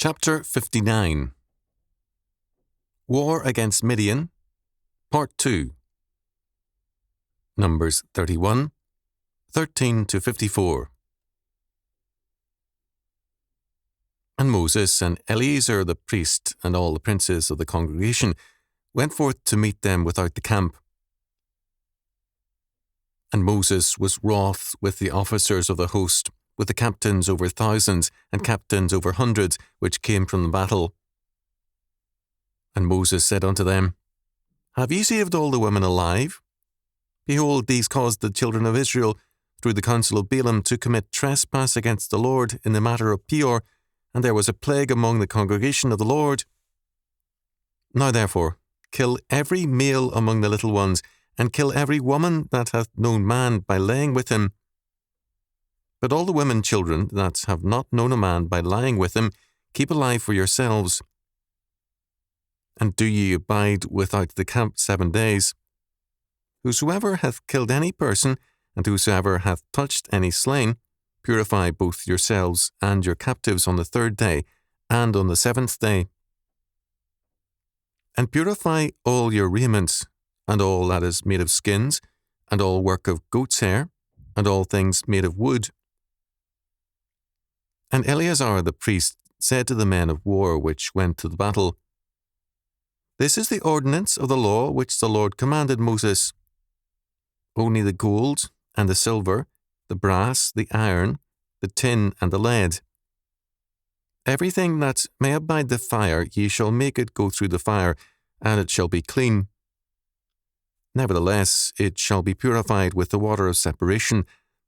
Chapter 59 War Against Midian, Part 2 Numbers 31, 13 to 54. And Moses and Eleazar the priest and all the princes of the congregation went forth to meet them without the camp. And Moses was wroth with the officers of the host, with the captains over thousands and captains over hundreds, which came from the battle. And Moses said unto them, Have ye saved all the women alive? Behold, these caused the children of Israel, through the counsel of Balaam, to commit trespass against the Lord in the matter of Peor, and there was a plague among the congregation of the Lord. Now therefore, kill every male among the little ones, and kill every woman that hath known man by laying with him. But all the women children that have not known a man by lying with him, keep alive for yourselves. And do ye abide without the camp 7 days. Whosoever hath killed any person, and whosoever hath touched any slain, purify both yourselves and your captives on the 3rd day, and on the 7th day. And purify all your raiments, and all that is made of skins, and all work of goat's hair, and all things made of wood. And Eleazar the priest said to the men of war which went to the battle, This is the ordinance of the law which the Lord commanded Moses. Only the gold, and the silver, the brass, the iron, the tin, and the lead. Everything that may abide the fire, ye shall make it go through the fire, and it shall be clean. Nevertheless, it shall be purified with the water of separation,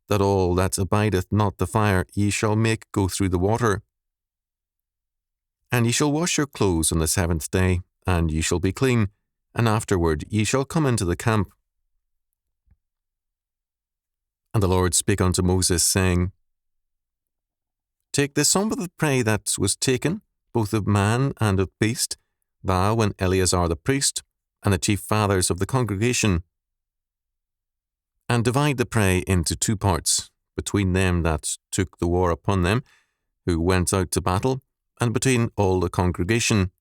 that all that abideth not the fire ye shall make go through the water. And ye shall wash your clothes on the 7th day, and ye shall be clean, and afterward ye shall come into the camp. And the Lord spake unto Moses, saying, Take the sum of the prey that was taken, both of man and of beast, thou and Eleazar the priest, and the chief fathers of the congregation, and divide the prey into 2 parts, between them that took the war upon them, who went out to battle, and between all the congregation.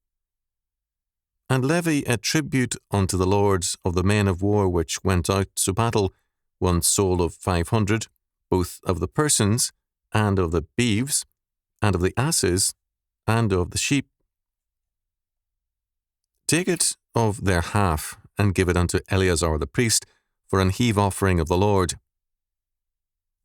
And levy a tribute unto the Lord of the men of war which went out to battle, 1 soul of 500, both of the persons, and of the beeves, and of the asses, and of the sheep. Take it of their half, and give it unto Eleazar the priest, for an heave offering of the Lord.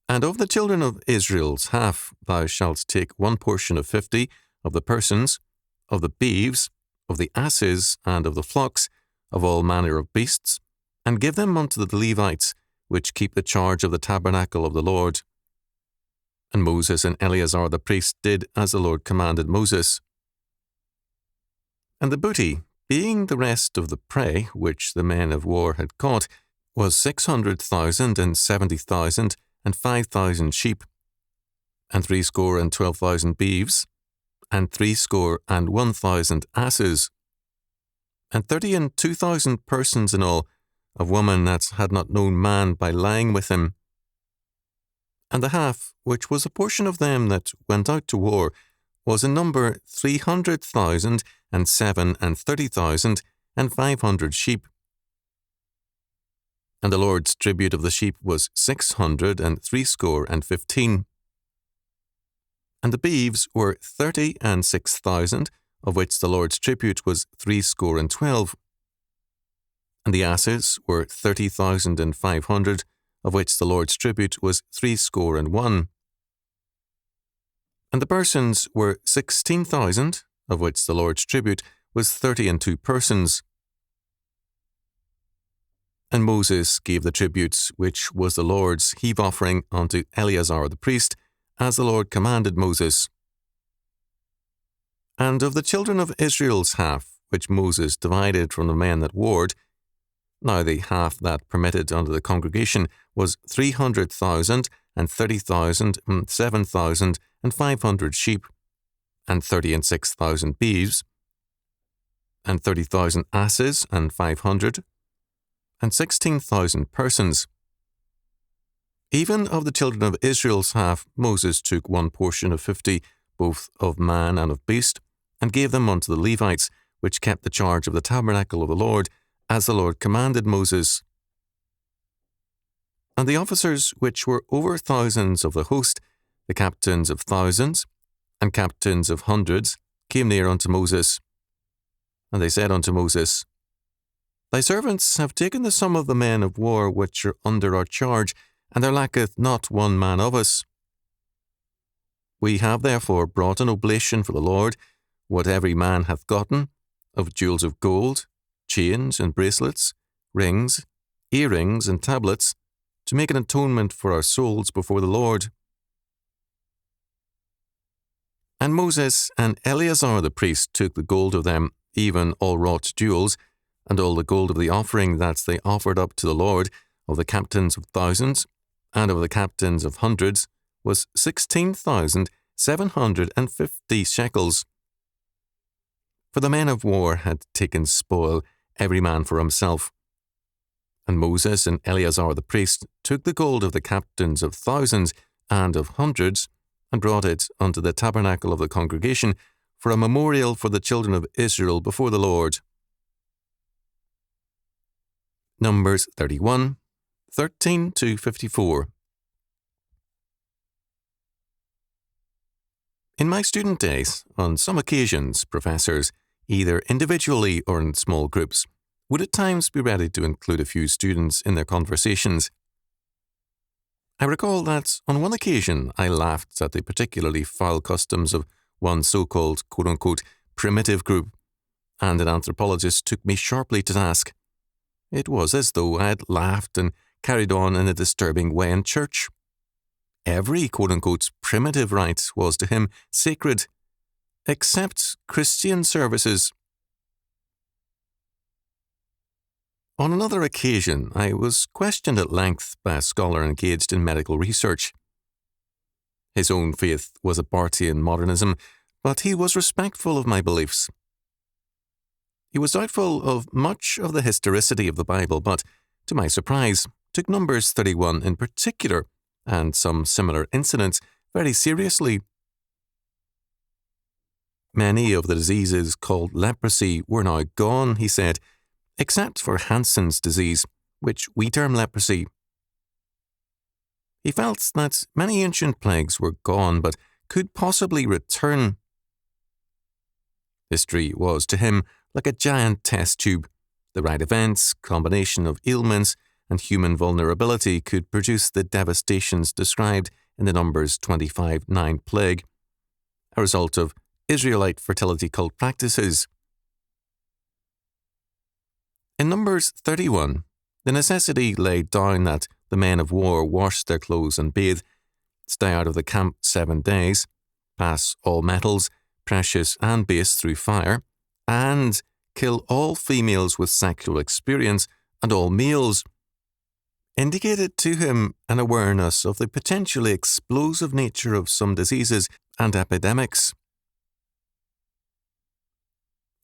And of the children of Israel's half thou shalt take 1 portion of 50 of the persons, of the beeves, of the asses, and of the flocks, of all manner of beasts, and give them unto the Levites, which keep the charge of the tabernacle of the Lord. And Moses and Eleazar the priest did as the Lord commanded Moses. And the booty, being the rest of the prey which the men of war had caught, was 600,000 and 70,000 and 5,000 sheep, and threescore beeves, and 1,000 asses, and 32,000 persons in all, of women that had not known man by lying with him. And the half, which was a portion of them that went out to war, was in number 300,000 and 30,000 and 500 sheep. And the Lord's tribute of the sheep was 615. And the beeves were 36,000, of which the Lord's tribute was 312. And the asses were 30,500, of which the Lord's tribute was 301. And the persons were 16,000, of which the Lord's tribute was 32 persons. And Moses gave the tributes, which was the Lord's heave offering, unto Eleazar the priest, as the Lord commanded Moses. And of the children of Israel's half, which Moses divided from the men that warred, now the half that permitted unto the congregation was 300,000 and 30,000 and 7,000 and 500 sheep, and 36,000 beeves, and 30,000 asses and 500, and 16,000 persons. Even of the children of Israel's half, Moses took 1 portion of 50, both of man and of beast, and gave them unto the Levites, which kept the charge of the tabernacle of the Lord, as the Lord commanded Moses. And the officers which were over thousands of the host, the captains of thousands, and captains of hundreds, came near unto Moses. And they said unto Moses, Thy servants have taken the sum of the men of war which are under our charge, and there lacketh not one man of us. We have therefore brought an oblation for the Lord, what every man hath gotten, of jewels of gold, chains and bracelets, rings, earrings and tablets, to make an atonement for our souls before the Lord. And Moses and Eleazar the priest took the gold of them, even all wrought jewels, and all the gold of the offering that they offered up to the Lord, of the captains of thousands, and of the captains of hundreds, was 16,750 shekels. For the men of war had taken spoil, every man for himself. And Moses and Eleazar the priest took the gold of the captains of thousands and of hundreds, and brought it unto the tabernacle of the congregation for a memorial for the children of Israel before the Lord. Numbers 31, 13 to 54. In my student days, on some occasions, professors, either individually or in small groups, would at times be ready to include a few students in their conversations. I recall that on one occasion I laughed at the particularly foul customs of one so-called quote-unquote primitive group, and an anthropologist took me sharply to task. It was as though I had laughed and carried on in a disturbing way in church. Every quote-unquote primitive rite was to him sacred, except Christian services. On another occasion, I was questioned at length by a scholar engaged in medical research. His own faith was a Barthian modernism, but he was respectful of my beliefs. He was doubtful of much of the historicity of the Bible, but, to my surprise, took Numbers 31 in particular, and some similar incidents, very seriously. Many of the diseases called leprosy were now gone, he said, except for Hansen's disease, which we term leprosy. He felt that many ancient plagues were gone, but could possibly return. History was to him like a giant test tube. The right events, combination of ailments, and human vulnerability could produce the devastations described in the Numbers 25:9 plague, a result of Israelite fertility cult practices. In Numbers 31, the necessity laid down that the men of war wash their clothes and bathe, stay out of the camp 7 days, pass all metals, precious and base through fire, and kill all females with sexual experience and all males, indicated to him an awareness of the potentially explosive nature of some diseases and epidemics.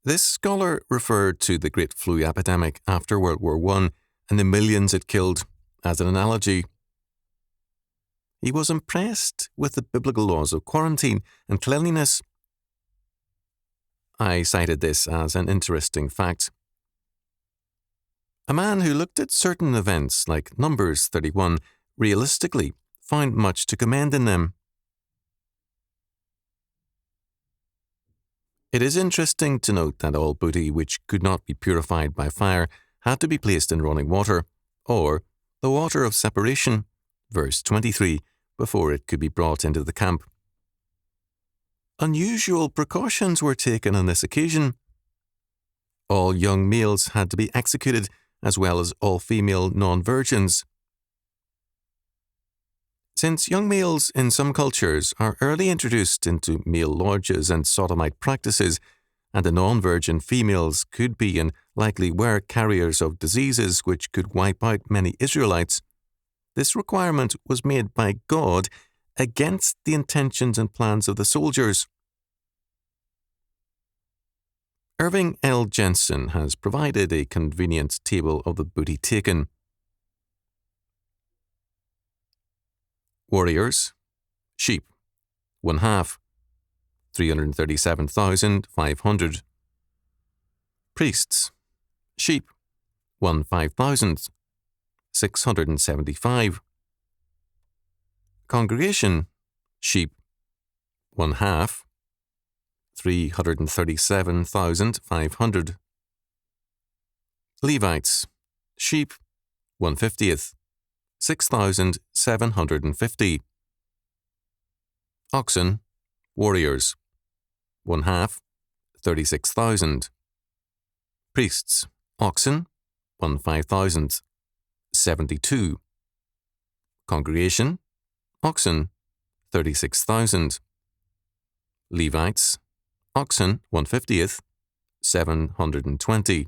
This scholar referred to the Great Flu epidemic after World War I and the millions it killed as an analogy. He was impressed with the biblical laws of quarantine and cleanliness. I cited this as an interesting fact. A man who looked at certain events like Numbers 31 realistically found much to commend in them. It is interesting to note that all booty which could not be purified by fire had to be placed in running water, or the water of separation, verse 23, before it could be brought into the camp. Unusual precautions were taken on this occasion. All young males had to be executed, as well as all female non-virgins. Since young males in some cultures are early introduced into male lodges and sodomite practices, and the non-virgin females could be and likely were carriers of diseases which could wipe out many Israelites, this requirement was made by God against the intentions and plans of the soldiers. Irving L. Jensen has provided a convenient table of the booty taken. Warriors, sheep, 1/2. 337,500. Priests, sheep, 1,500, 675. Congregation, sheep, 1/2, 337,500. Levites, sheep, 1/50, 6,750. Oxen, warriors, 1/2, 36,000. Priests, oxen, 1,500, 72. Congregation, oxen, 36,000. Levites, oxen, 1/50, 720.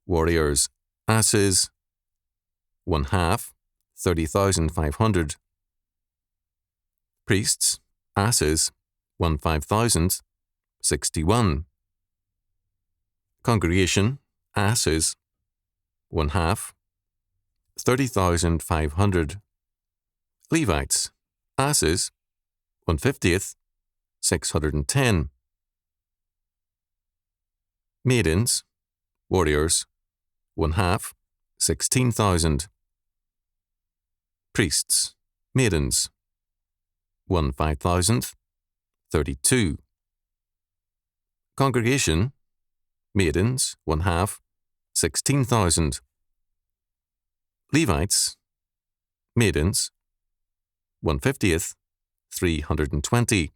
Warriors, asses, 1/2, 30,500. Priests, asses, 1,500, 61. Congregation, asses, 1/2, 30,500. Levites, asses, 1/50, 610. Maidens, warriors, 1/2, 16,000. Priests, maidens, 1/5,000, 32. Congregation, maidens, 1/2, 16,000. Levites, maidens, 1/50, 320.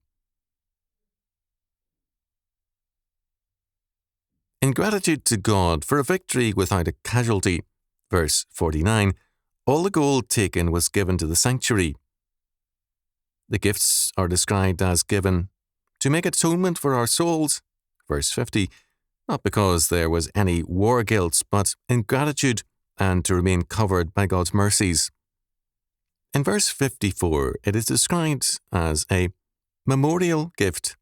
In gratitude to God for a victory without a casualty, verse 49, all the gold taken was given to the sanctuary. The gifts are described as given to make atonement for our souls, verse 50, not because there was any war guilt, but in gratitude and to remain covered by God's mercies. In verse 54, it is described as a memorial gift.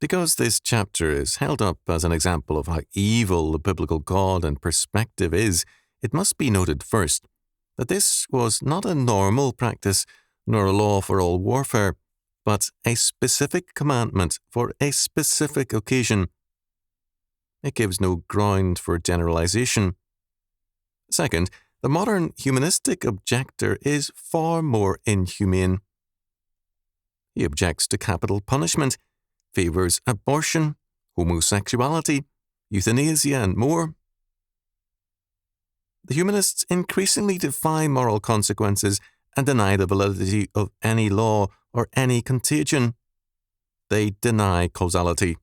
Because this chapter is held up as an example of how evil the biblical God and perspective is, it must be noted first that this was not a normal practice nor a law for all warfare, but a specific commandment for a specific occasion. It gives no ground for generalization. Second, the modern humanistic objector is far more inhumane. He objects to capital punishment, favours abortion, homosexuality, euthanasia, and more. The humanists increasingly defy moral consequences and deny the validity of any law or any contagion. They deny causality.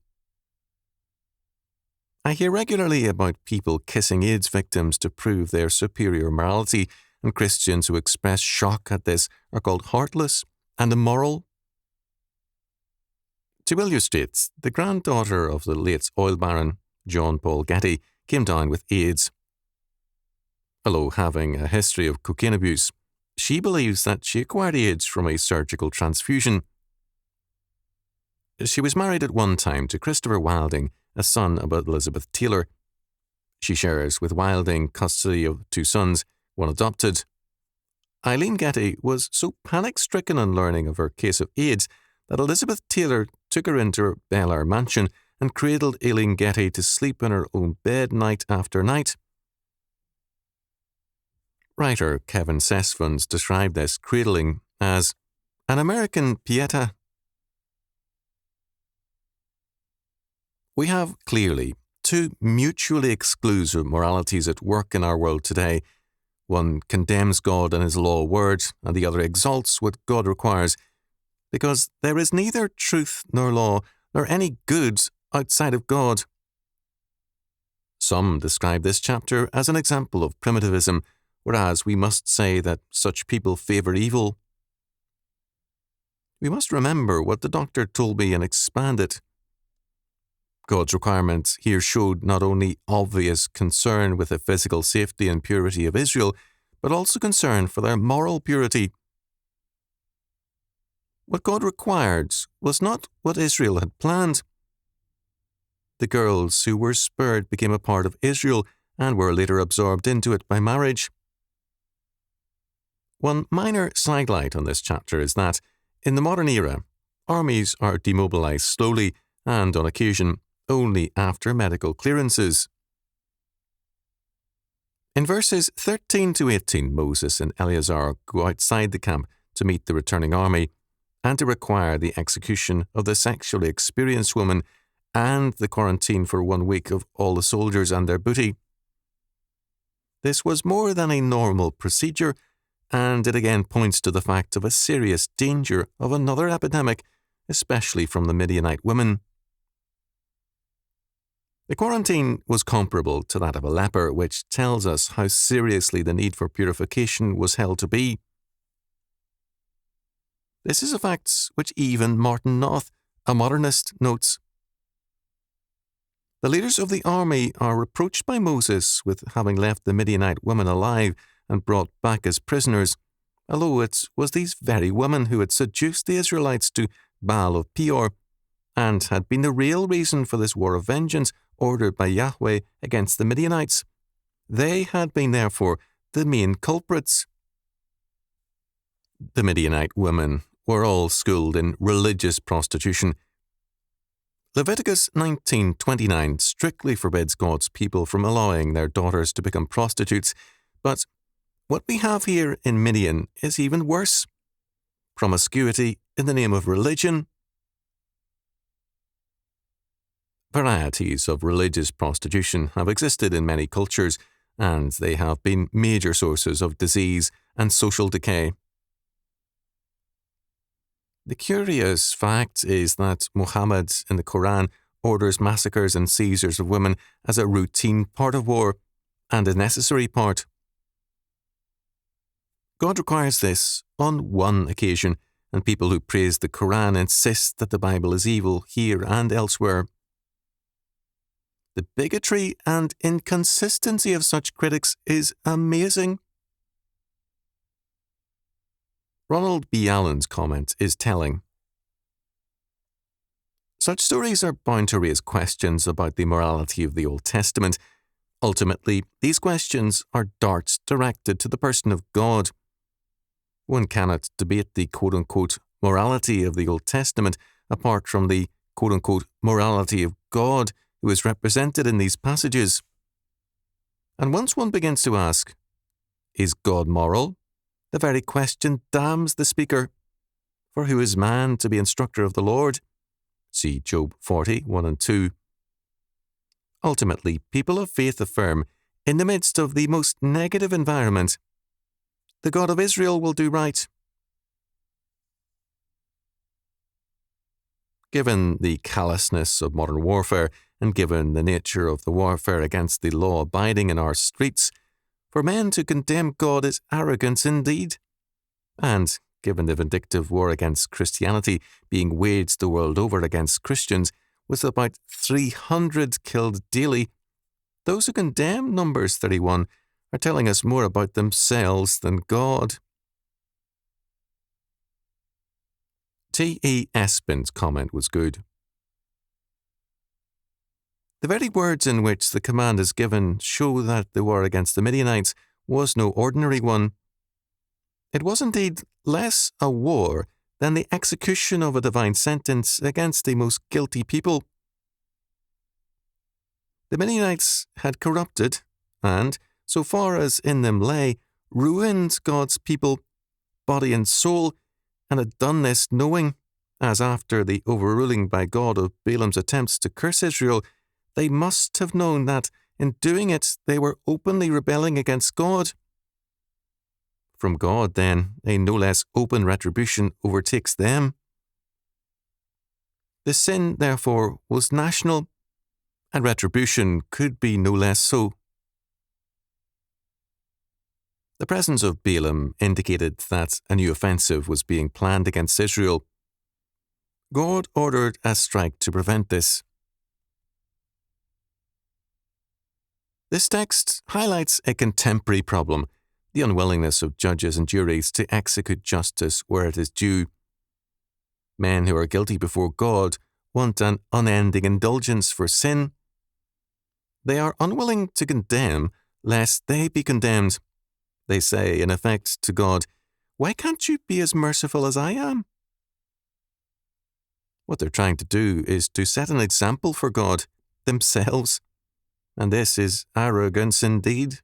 I hear regularly about people kissing AIDS victims to prove their superior morality, and Christians who express shock at this are called heartless and immoral. To illustrate, the granddaughter of the late oil baron, John Paul Getty, came down with AIDS. Although having a history of cocaine abuse, she believes that she acquired AIDS from a surgical transfusion. She was married at one time to Christopher Wilding, a son of Elizabeth Taylor. She shares with Wilding custody of 2 sons, one adopted. Eileen Getty was so panic-stricken on learning of her case of AIDS that Elizabeth Taylor took her into her Bel Air mansion and cradled Eileen Getty to sleep in her own bed night after night. Writer Kevin Sessions described this cradling as an American pieta. We have clearly 2 mutually exclusive moralities at work in our world today. One condemns God and His law word, and the other exalts what God requires, because there is neither truth nor law, nor any good outside of God. Some describe this chapter as an example of primitivism, whereas we must say that such people favour evil. We must remember what the doctor told me and expand it. God's requirements here showed not only obvious concern with the physical safety and purity of Israel, but also concern for their moral purity. What God required was not what Israel had planned. The girls who were spared became a part of Israel and were later absorbed into it by marriage. One minor sidelight on this chapter is that, In the modern era, armies are demobilized slowly and, on occasion, only after medical clearances. In verses 13 to 18, Moses and Eleazar go outside the camp to meet the returning army and to require the execution of the sexually experienced woman and the quarantine for 1 week of all the soldiers and their booty. This was more than a normal procedure, and it again points to the fact of a serious danger of another epidemic, especially from the Midianite women. The quarantine was comparable to that of a leper, which tells us how seriously the need for purification was held to be. This is a fact which even Martin North, a modernist, notes. The leaders of the army are reproached by Moses with having left the Midianite women alive and brought back as prisoners, although it was these very women who had seduced the Israelites to Baal of Peor and had been the real reason for this war of vengeance ordered by Yahweh against the Midianites. They had been, therefore, the main culprits. The Midianite women were all schooled in religious prostitution. Leviticus 19:29 strictly forbids God's people from allowing their daughters to become prostitutes, but what we have here in Midian is even worse. Promiscuity in the name of religion. Varieties of religious prostitution have existed in many cultures, and they have been major sources of disease and social decay. The curious fact is that Muhammad in the Quran orders massacres and seizures of women as a routine part of war and a necessary part. God requires this on one occasion, and people who praise the Quran insist that the Bible is evil here and elsewhere. The bigotry and inconsistency of such critics is amazing. Ronald B. Allen's comment is telling. Such stories are bound to raise questions about the morality of the Old Testament. Ultimately, these questions are darts directed to the person of God. One cannot debate the quote-unquote morality of the Old Testament apart from the quote-unquote morality of God who is represented in these passages. And once one begins to ask, is God moral? The very question damns the speaker. For who is man to be instructor of the Lord? See Job 40:1 and 2. Ultimately, people of faith affirm, in the midst of the most negative environment, the God of Israel will do right. Given the callousness of modern warfare, and given the nature of the warfare against the law-abiding in our streets, for men to condemn God is arrogance indeed. And given the vindictive war against Christianity being waged the world over against Christians, with about 300 killed daily, those who condemn Numbers 31 are telling us more about themselves than God. T.E. Espin's comment was good. The very words in which the command is given show that the war against the Midianites was no ordinary one. It was indeed less a war than the execution of a divine sentence against the most guilty people. The Midianites had corrupted and, so far as in them lay, ruined God's people, body and soul, and had done this knowing, as after the overruling by God of Balaam's attempts to curse Israel, they must have known that, in doing it, they were openly rebelling against God. From God, then, a no less open retribution overtakes them. The sin, therefore, was national, and retribution could be no less so. The presence of Balaam indicated that a new offensive was being planned against Israel. God ordered a strike to prevent this. This text highlights a contemporary problem, the unwillingness of judges and juries to execute justice where it is due. Men who are guilty before God want an unending indulgence for sin. They are unwilling to condemn lest they be condemned. They say, in effect, to God, "Why can't you be as merciful as I am?" What they're trying to do is to set an example for God, themselves. And this is arrogance indeed.